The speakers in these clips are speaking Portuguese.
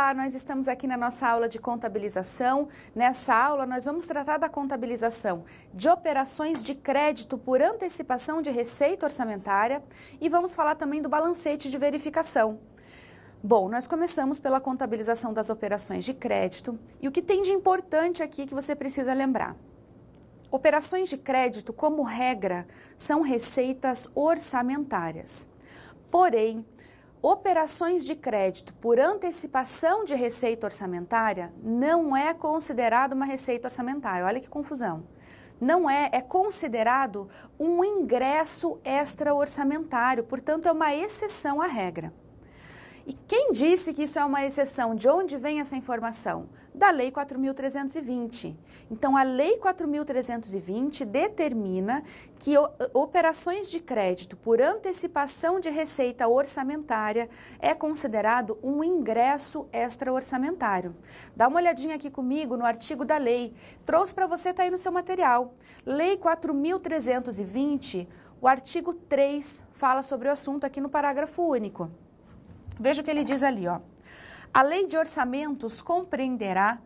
Olá, nós estamos aqui na nossa aula de contabilização. Nessa aula nós vamos tratar da contabilização de operações de crédito por antecipação de receita orçamentária e vamos falar também do balancete de verificação. Bom, nós começamos pela contabilização das operações de crédito e o que tem de importante aqui que você precisa lembrar. Operações de crédito, como regra, são receitas orçamentárias. Porém, operações de crédito por antecipação de receita orçamentária não é considerado uma receita orçamentária. Olha que confusão. Não é, é considerado um ingresso extra-orçamentário, portanto é uma exceção à regra. E quem disse que isso é uma exceção? De onde vem essa informação? Da Lei 4.320. Então, a Lei 4.320 determina que operações de crédito por antecipação de receita orçamentária é considerado um ingresso extra-orçamentário. Dá uma olhadinha aqui comigo no artigo da lei. Trouxe para você, está aí no seu material. Lei 4.320, o artigo 3 fala sobre o assunto aqui no parágrafo único. Veja o que ele diz ali, ó. A lei de orçamentos compreenderá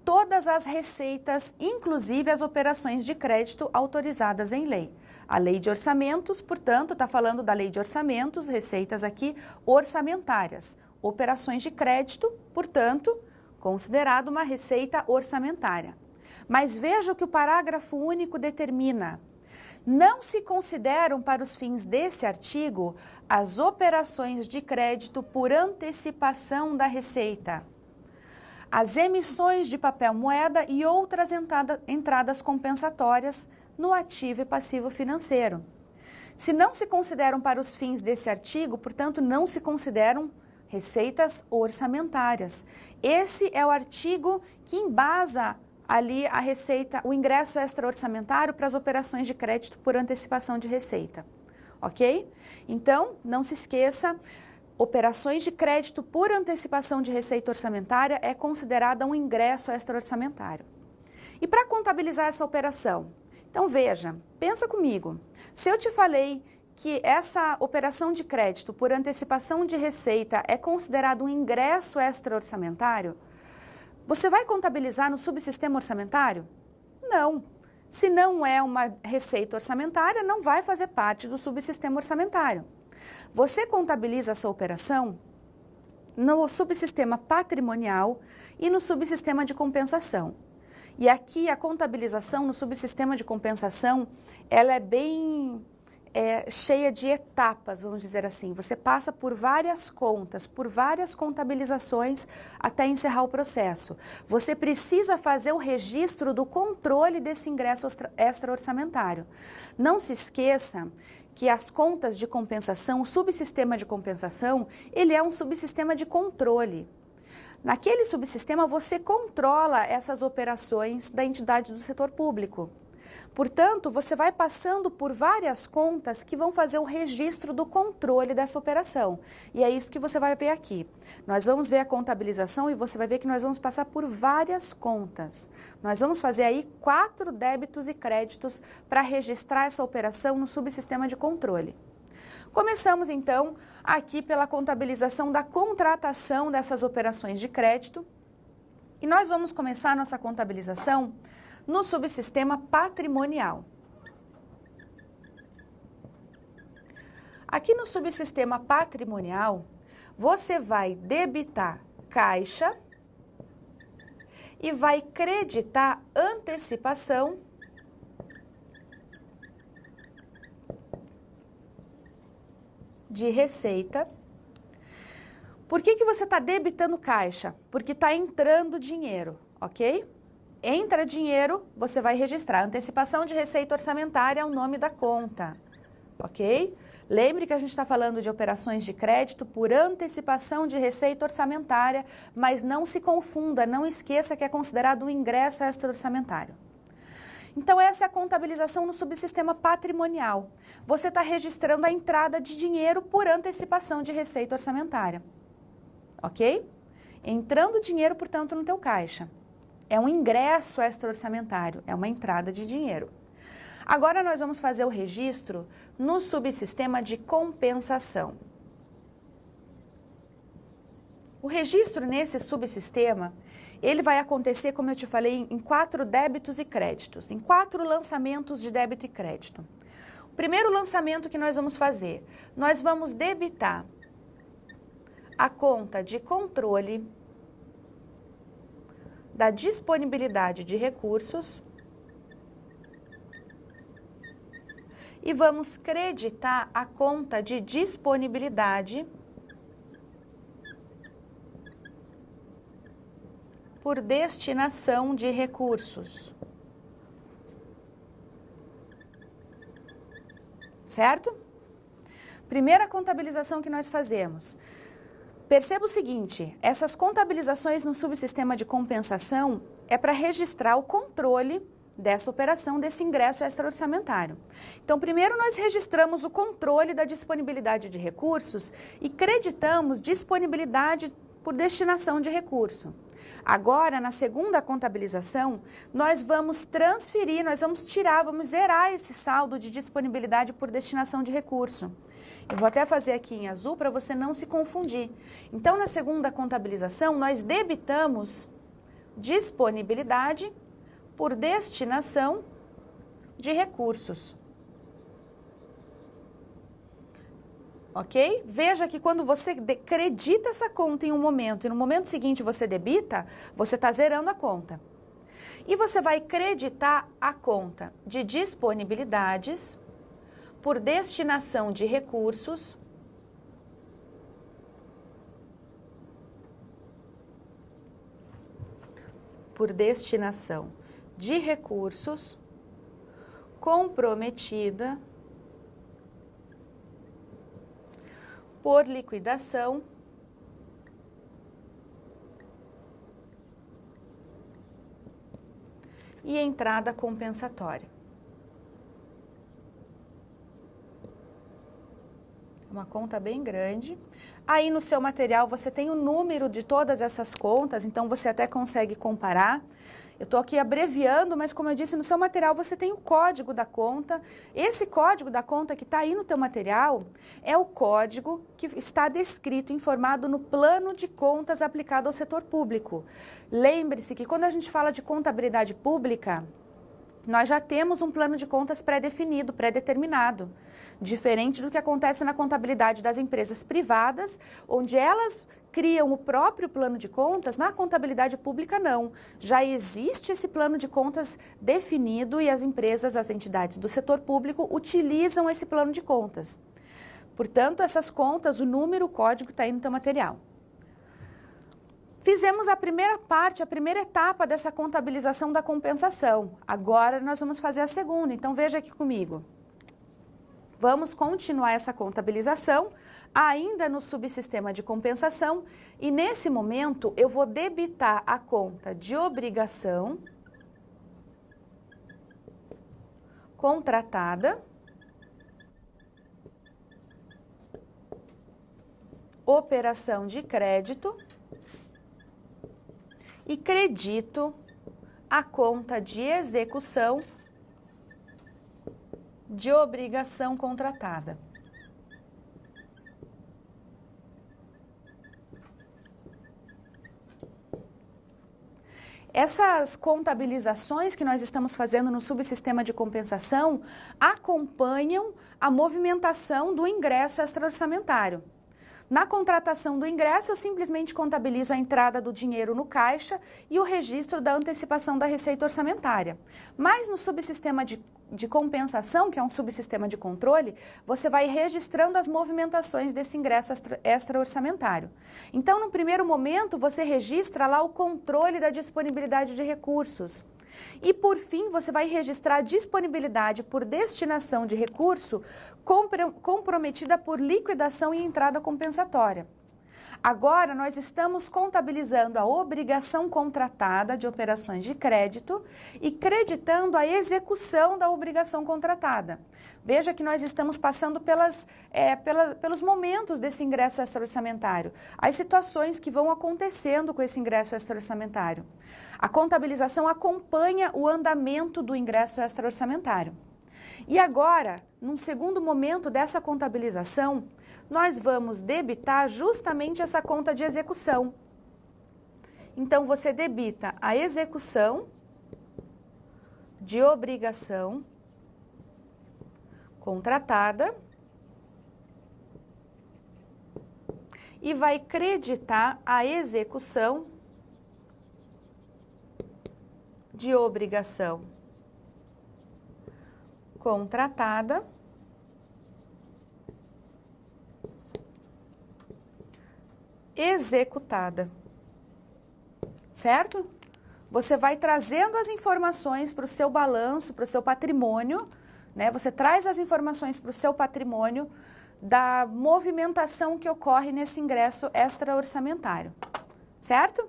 todas as receitas, inclusive as operações de crédito autorizadas em lei. A lei de orçamentos, portanto, está falando da lei de orçamentos, receitas aqui orçamentárias. Operações de crédito, portanto, considerado uma receita orçamentária. Mas veja o que o parágrafo único determina. Não se consideram para os fins desse artigo as operações de crédito por antecipação da receita, as emissões de papel moeda e outras entradas compensatórias no ativo e passivo financeiro. Se não se consideram para os fins desse artigo, portanto, não se consideram receitas orçamentárias. Esse é o artigo que embasa ali a receita, o ingresso extra-orçamentário para as operações de crédito por antecipação de receita, ok? Então, não se esqueça, operações de crédito por antecipação de receita orçamentária é considerada um ingresso extra-orçamentário. E para contabilizar essa operação? Então, veja, pensa comigo, se eu te falei que essa operação de crédito por antecipação de receita é considerado um ingresso extra-orçamentário, você vai contabilizar no subsistema orçamentário? Não. Se não é uma receita orçamentária, não vai fazer parte do subsistema orçamentário. Você contabiliza essa operação no subsistema patrimonial e no subsistema de compensação. E aqui a contabilização no subsistema de compensação, ela é bem cheia de etapas, vamos dizer assim. Você passa por várias contas, por várias contabilizações até encerrar o processo. Você precisa fazer o registro do controle desse ingresso extra-orçamentário. Não se esqueça que as contas de compensação, o subsistema de compensação, ele é um subsistema de controle. Naquele subsistema você controla essas operações da entidade do setor público. Portanto, você vai passando por várias contas que vão fazer o registro do controle dessa operação. E é isso que você vai ver aqui. Nós vamos ver a contabilização e você vai ver que nós vamos passar por várias contas. Nós vamos fazer aí 4 débitos e créditos para registrar essa operação no subsistema de controle. Começamos então aqui pela contabilização da contratação dessas operações de crédito. E nós vamos começar a nossa contabilização no subsistema patrimonial. Aqui no subsistema patrimonial, você vai debitar caixa e vai creditar antecipação de receita. Por que você está debitando caixa? Porque está entrando dinheiro, ok? Entra dinheiro, você vai registrar. Antecipação de receita orçamentária é o nome da conta, ok? Lembre que a gente está falando de operações de crédito por antecipação de receita orçamentária, mas não se confunda, não esqueça que é considerado um ingresso extra-orçamentário. Então, essa é a contabilização no subsistema patrimonial. Você está registrando a entrada de dinheiro por antecipação de receita orçamentária, ok? Entrando dinheiro, portanto, no teu caixa. É um ingresso extra-orçamentário, é uma entrada de dinheiro. Agora nós vamos fazer o registro no subsistema de compensação. O registro nesse subsistema, ele vai acontecer, como eu te falei, em 4 débitos e créditos, em 4 lançamentos de débito e crédito. O primeiro lançamento que nós vamos fazer, nós vamos debitar a conta de controle da disponibilidade de recursos e vamos creditar a conta de disponibilidade por destinação de recursos. Certo? Primeira contabilização que nós fazemos. Perceba o seguinte, essas contabilizações no subsistema de compensação é para registrar o controle dessa operação, desse ingresso extra-orçamentário. Então, primeiro nós registramos o controle da disponibilidade de recursos e creditamos disponibilidade por destinação de recurso. Agora, na segunda contabilização, nós vamos transferir, nós vamos tirar, vamos zerar esse saldo de disponibilidade por destinação de recurso. Eu vou até fazer aqui em azul para você não se confundir. Então, na segunda contabilização, nós debitamos disponibilidade por destinação de recursos. Ok? Veja que quando você credita essa conta em um momento e no momento seguinte você debita, você está zerando a conta. E você vai creditar a conta de disponibilidades por destinação de recursos comprometida por liquidação e entrada compensatória. Uma conta bem grande. Aí no seu material você tem o número de todas essas contas, então você até consegue comparar. Eu estou aqui abreviando, mas como eu disse, no seu material você tem o código da conta. Esse código da conta que está aí no teu material é o código que está descrito, informado no plano de contas aplicado ao setor público. Lembre-se que quando a gente fala de contabilidade pública, nós já temos um plano de contas pré-definido, pré-determinado. Diferente do que acontece na contabilidade das empresas privadas, onde elas criam o próprio plano de contas, na contabilidade pública não. Já existe esse plano de contas definido e as empresas, as entidades do setor público utilizam esse plano de contas. Portanto, essas contas, o número, o código está aí no teu material. Fizemos a primeira parte, a primeira etapa dessa contabilização da compensação. Agora nós vamos fazer a segunda, então veja aqui comigo. Vamos continuar essa contabilização, ainda no subsistema de compensação, e nesse momento eu vou debitar a conta de obrigação contratada, operação de crédito e credito a conta de execução de obrigação contratada. Essas contabilizações que nós estamos fazendo no subsistema de compensação acompanham a movimentação do ingresso extra-orçamentário. Na contratação do ingresso, eu simplesmente contabilizo a entrada do dinheiro no caixa e o registro da antecipação da receita orçamentária. Mas no subsistema de compensação, que é um subsistema de controle, você vai registrando as movimentações desse ingresso extra-orçamentário. Então, no primeiro momento, você registra lá o controle da disponibilidade de recursos. E, por fim, você vai registrar a disponibilidade por destinação de recurso comprometida por liquidação e entrada compensatória. Agora, nós estamos contabilizando a obrigação contratada de operações de crédito e creditando a execução da obrigação contratada. Veja que nós estamos passando pelos momentos desse ingresso extra-orçamentário, as situações que vão acontecendo com esse ingresso extra-orçamentário. A contabilização acompanha o andamento do ingresso extra-orçamentário. E agora, num segundo momento dessa contabilização, nós vamos debitar justamente essa conta de execução. Então, você debita a execução de obrigação contratada e vai creditar a execução de obrigação contratada executada, certo? Você vai trazendo as informações para o seu balanço, para o seu patrimônio, né? Você traz as informações para o seu patrimônio da movimentação que ocorre nesse ingresso extra-orçamentário, certo?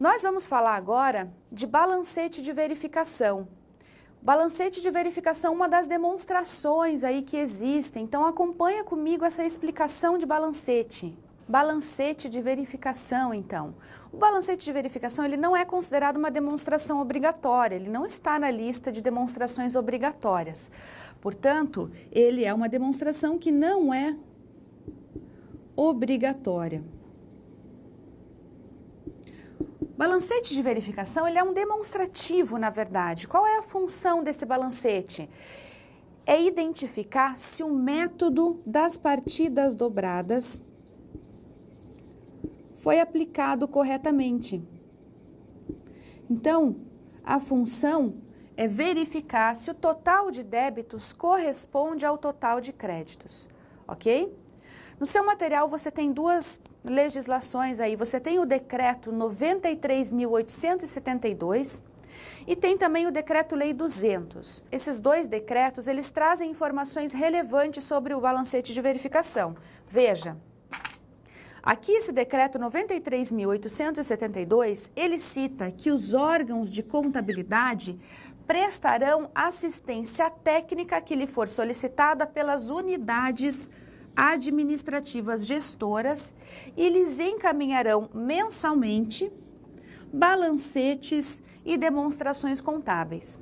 Nós vamos falar agora de balancete de verificação. Balancete de verificação é uma das demonstrações aí que existem, então acompanha comigo essa explicação de balancete. Balancete de verificação, então. O balancete de verificação, ele não é considerado uma demonstração obrigatória, ele não está na lista de demonstrações obrigatórias. Portanto, ele é uma demonstração que não é obrigatória. Balancete de verificação, ele é um demonstrativo, na verdade. Qual é a função desse balancete? É identificar se o método das partidas dobradas foi aplicado corretamente. Então, a função é verificar se o total de débitos corresponde ao total de créditos, ok? No seu material você tem duas legislações aí, você tem o decreto 93.872 e tem também o decreto-lei 200. Esses dois decretos, eles trazem informações relevantes sobre o balancete de verificação. Veja, aqui esse decreto 93.872, ele cita que os órgãos de contabilidade prestarão assistência técnica que lhe for solicitada pelas unidades administrativas gestoras e lhes encaminharão mensalmente balancetes e demonstrações contábeis.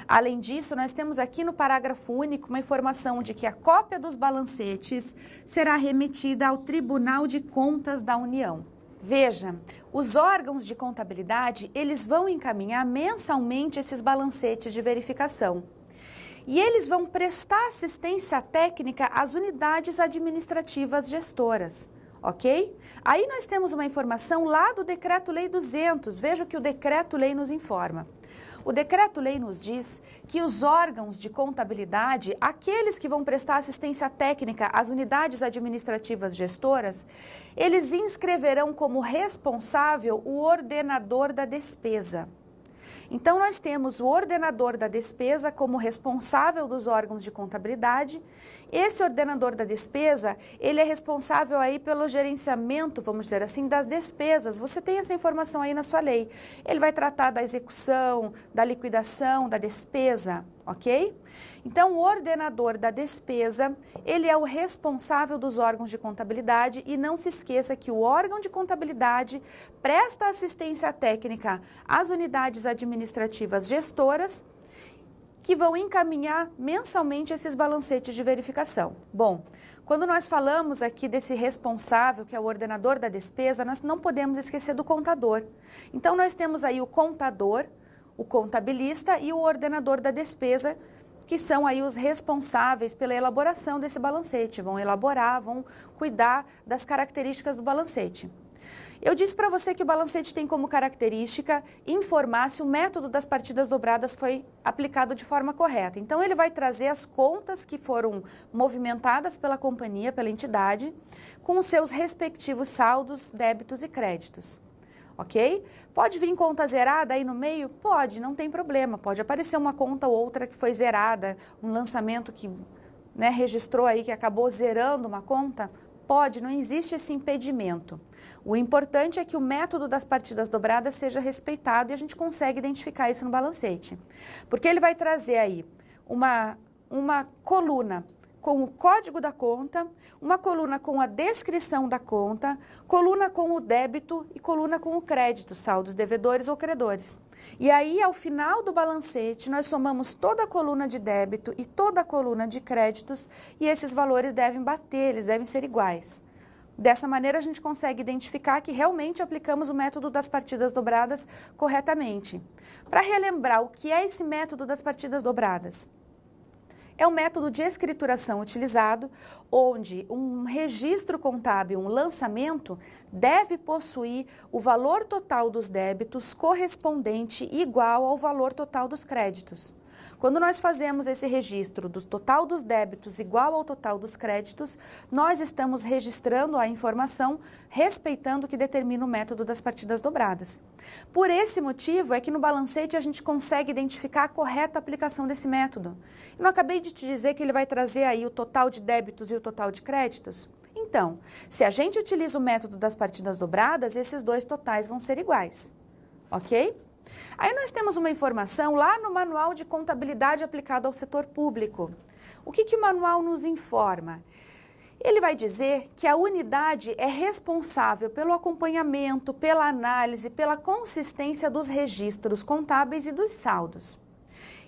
Além disso, nós temos aqui no parágrafo único uma informação de que a cópia dos balancetes será remetida ao Tribunal de Contas da União. Veja, os órgãos de contabilidade, eles vão encaminhar mensalmente esses balancetes de verificação. E eles vão prestar assistência técnica às unidades administrativas gestoras, ok? Aí nós temos uma informação lá do Decreto-Lei 200, veja o que o Decreto-Lei nos informa. O Decreto-Lei nos diz que os órgãos de contabilidade, aqueles que vão prestar assistência técnica às unidades administrativas gestoras, eles inscreverão como responsável o ordenador da despesa. Então, nós temos o ordenador da despesa como responsável dos órgãos de contabilidade. Esse ordenador da despesa, ele é responsável aí pelo gerenciamento, vamos dizer assim, das despesas. Você tem essa informação aí na sua lei. Ele vai tratar da execução, da liquidação, da despesa, ok? Então, o ordenador da despesa, ele é o responsável dos órgãos de contabilidade e não se esqueça que o órgão de contabilidade presta assistência técnica às unidades administrativas gestoras que vão encaminhar mensalmente esses balancetes de verificação. Bom, quando nós falamos aqui desse responsável, que é o ordenador da despesa, nós não podemos esquecer do contador. Então, nós temos aí o contador, o contabilista e o ordenador da despesa, que são aí os responsáveis pela elaboração desse balancete, vão elaborar, vão cuidar das características do balancete. Eu disse para você que o balancete tem como característica informar se o método das partidas dobradas foi aplicado de forma correta. Então, ele vai trazer as contas que foram movimentadas pela companhia, pela entidade, com os seus respectivos saldos, débitos e créditos. Ok? Pode vir conta zerada aí no meio? Pode, não tem problema. Pode aparecer uma conta ou outra que foi zerada, um lançamento que registrou aí, que acabou zerando uma conta. Pode, não existe esse impedimento. O importante é que o método das partidas dobradas seja respeitado e a gente consegue identificar isso no balancete. Porque ele vai trazer aí uma coluna com o código da conta, uma coluna com a descrição da conta, coluna com o débito e coluna com o crédito, saldos devedores ou credores. E aí, ao final do balancete, nós somamos toda a coluna de débito e toda a coluna de créditos e esses valores devem bater, eles devem ser iguais. Dessa maneira, a gente consegue identificar que realmente aplicamos o método das partidas dobradas corretamente. Para relembrar o que é esse método das partidas dobradas? É um método de escrituração utilizado, onde um registro contábil, um lançamento, deve possuir o valor total dos débitos correspondente igual ao valor total dos créditos. Quando nós fazemos esse registro do total dos débitos igual ao total dos créditos, nós estamos registrando a informação respeitando o que determina o método das partidas dobradas. Por esse motivo é que no balancete a gente consegue identificar a correta aplicação desse método. Eu não acabei de te dizer que ele vai trazer aí o total de débitos e o total de créditos? Então, se a gente utiliza o método das partidas dobradas, esses dois totais vão ser iguais, ok? Aí nós temos uma informação lá no Manual de Contabilidade aplicado ao setor público. O que o manual nos informa? Ele vai dizer que a unidade é responsável pelo acompanhamento, pela análise, pela consistência dos registros contábeis e dos saldos.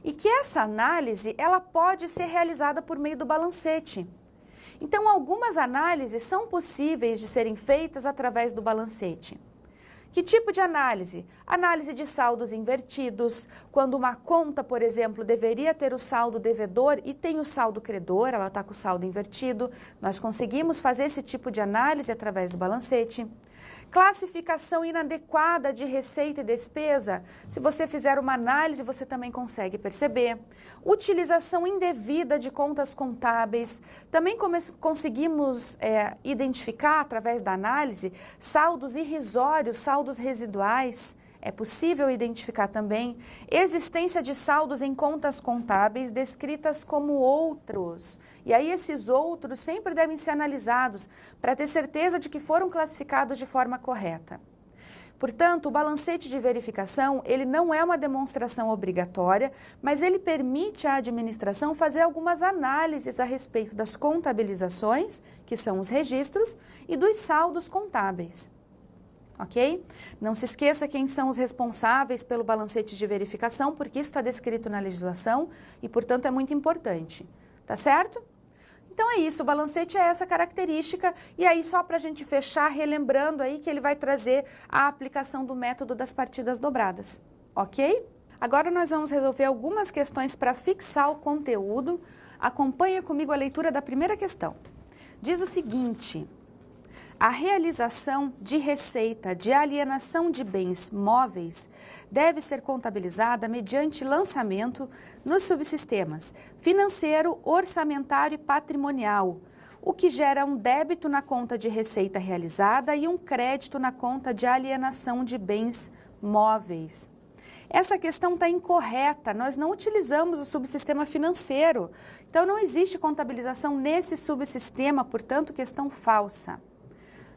E que essa análise ela pode ser realizada por meio do balancete. Então, algumas análises são possíveis de serem feitas através do balancete. Que tipo de análise? Análise de saldos invertidos, quando uma conta, por exemplo, deveria ter o saldo devedor e tem o saldo credor, ela está com o saldo invertido. Nós conseguimos fazer esse tipo de análise através do balancete. Classificação inadequada de receita e despesa. Se você fizer uma análise, você também consegue perceber. Utilização indevida de contas contábeis. Também conseguimos identificar, através da análise, saldos irrisórios, saldos residuais. É possível identificar também existência de saldos em contas contábeis descritas como outros. E aí esses outros sempre devem ser analisados para ter certeza de que foram classificados de forma correta. Portanto, o balancete de verificação, ele não é uma demonstração obrigatória, mas ele permite à administração fazer algumas análises a respeito das contabilizações, que são os registros, e dos saldos contábeis. Ok? Não se esqueça quem são os responsáveis pelo balancete de verificação, porque isso está descrito na legislação e, portanto, é muito importante. Tá certo? Então é isso, o balancete é essa característica e aí só para a gente fechar, relembrando aí que ele vai trazer a aplicação do método das partidas dobradas. Ok? Agora nós vamos resolver algumas questões para fixar o conteúdo. Acompanha comigo a leitura da primeira questão. Diz o seguinte: a realização de receita de alienação de bens móveis deve ser contabilizada mediante lançamento nos subsistemas financeiro, orçamentário e patrimonial, o que gera um débito na conta de receita realizada e um crédito na conta de alienação de bens móveis. Essa questão está incorreta, nós não utilizamos o subsistema financeiro, então não existe contabilização nesse subsistema, portanto, questão falsa.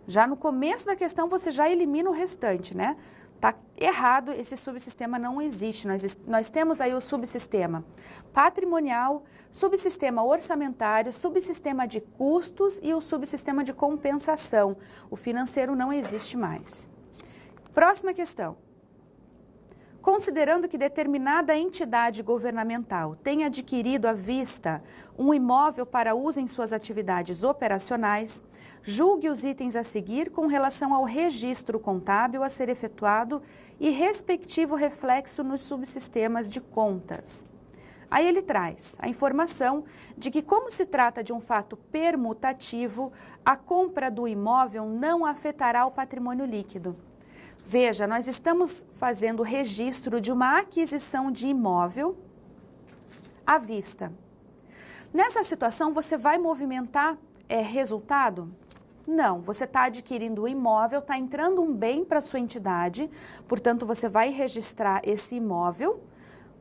Já no começo da questão você já elimina o restante, né? Tá errado, esse subsistema não existe. Nós temos aí o subsistema patrimonial, subsistema orçamentário, subsistema de custos e o subsistema de compensação. O financeiro não existe mais. Próxima questão. Considerando que determinada entidade governamental tenha adquirido à vista um imóvel para uso em suas atividades operacionais, julgue os itens a seguir com relação ao registro contábil a ser efetuado e respectivo reflexo nos subsistemas de contas. Aí ele traz a informação de que, como se trata de um fato permutativo, a compra do imóvel não afetará o patrimônio líquido. Veja, nós estamos fazendo o registro de uma aquisição de imóvel à vista. Nessa situação, você vai movimentar resultado? Não, você está adquirindo o imóvel, está entrando um bem para a sua entidade, portanto, você vai registrar esse imóvel.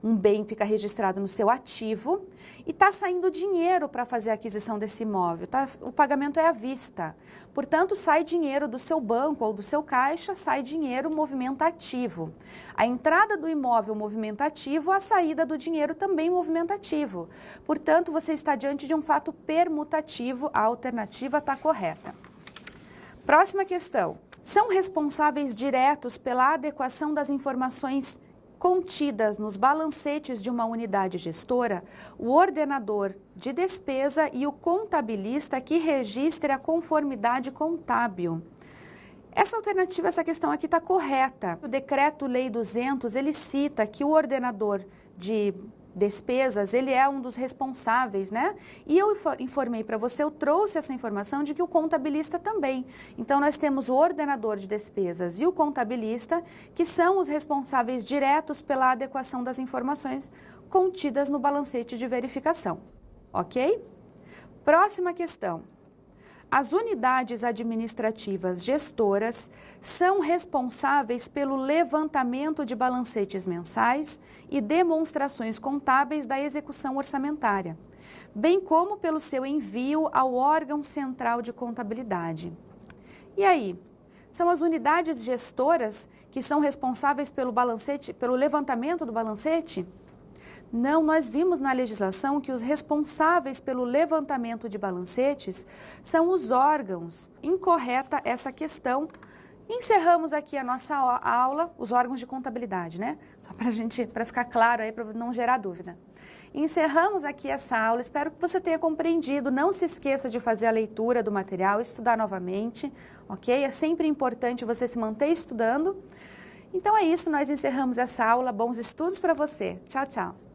um bem fica registrado no seu ativo e está saindo dinheiro para fazer a aquisição desse imóvel, tá? O pagamento é à vista. Portanto, sai dinheiro do seu banco ou do seu caixa, sai dinheiro movimento ativo. A entrada do imóvel movimento ativo, a saída do dinheiro também movimento ativo. Portanto, você está diante de um fato permutativo, a alternativa está correta. Próxima questão. São responsáveis diretos pela adequação das informações contidas nos balancetes de uma unidade gestora, o ordenador de despesa e o contabilista que registre a conformidade contábil. Essa alternativa, essa questão aqui está correta. O Decreto-Lei 200, ele cita que o ordenador de despesas, ele é um dos responsáveis, né? E eu informei para você, eu trouxe essa informação de que o contabilista também. Então, nós temos o ordenador de despesas e o contabilista, que são os responsáveis diretos pela adequação das informações contidas no balancete de verificação. Ok? Próxima questão. As unidades administrativas gestoras são responsáveis pelo levantamento de balancetes mensais e demonstrações contábeis da execução orçamentária, bem como pelo seu envio ao órgão central de contabilidade. E aí, são as unidades gestoras que são responsáveis pelo balancete, pelo levantamento do balancete? Não, nós vimos na legislação que os responsáveis pelo levantamento de balancetes são os órgãos. Incorreta essa questão. Encerramos aqui a nossa aula, os órgãos de contabilidade, né? Só para ficar claro aí, para não gerar dúvida. Encerramos aqui essa aula, espero que você tenha compreendido. Não se esqueça de fazer a leitura do material, estudar novamente, ok? É sempre importante você se manter estudando. Então é isso, nós encerramos essa aula. Bons estudos para você. Tchau, tchau.